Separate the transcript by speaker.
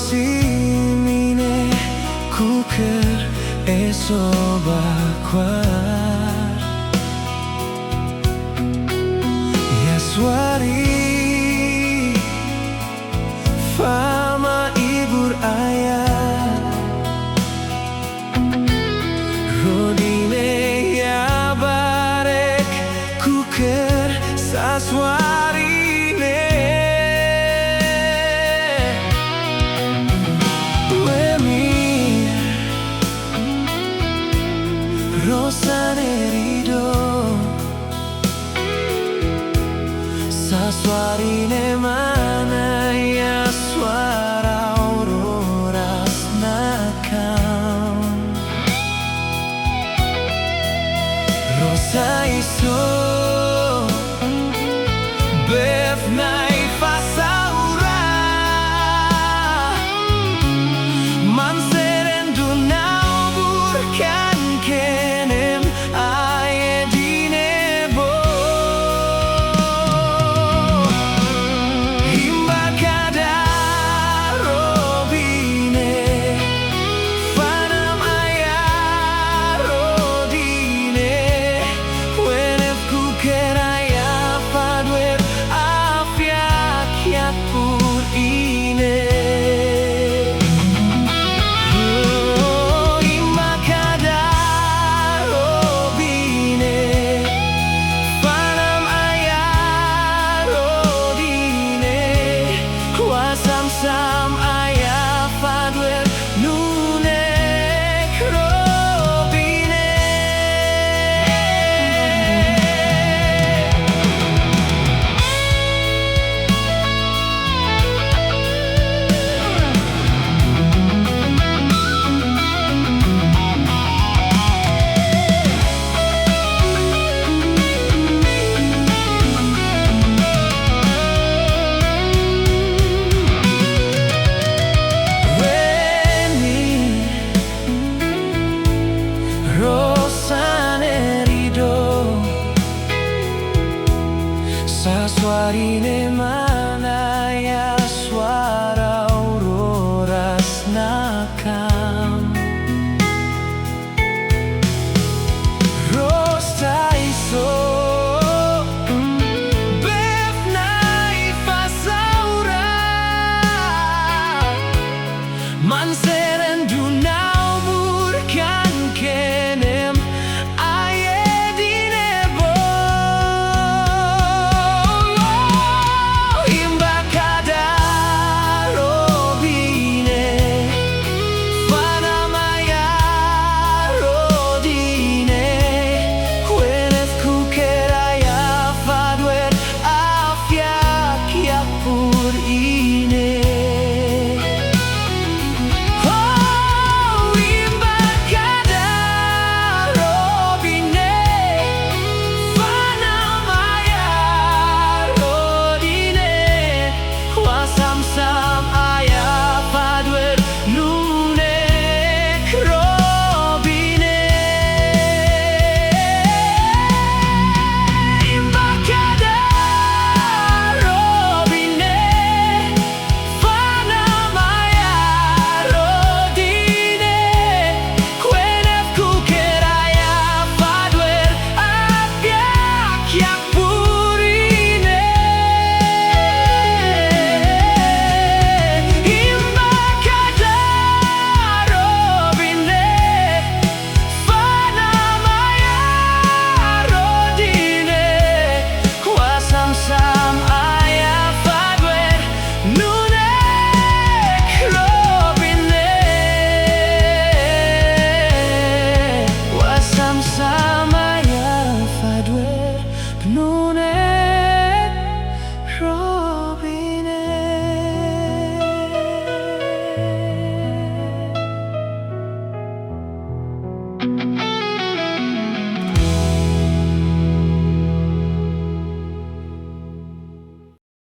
Speaker 1: simine kuker esobakwar Yaswari fama ibur ayah Rodine ya barek kuker saswarine Wemi rosane rido saswarine mana ya suara auroras nakam Rosa iso befnai fasaura man serendunau burkan kenem ayedinebo himba kadar robine fanam ayar rodine wenef kukeraya padwer afyak yakpur ine himba kadar robine fanam ayar rodine kuasam sam ayah padwer nunek robine Weni rosane rido saswarine mana ya suara auroras nakam Rosta iso befnai fasaura man serendunau burkan kenem ayedinebo himba kadar robine fanam ayar rodine wenef kukeraya fadwer afyak yakpur ine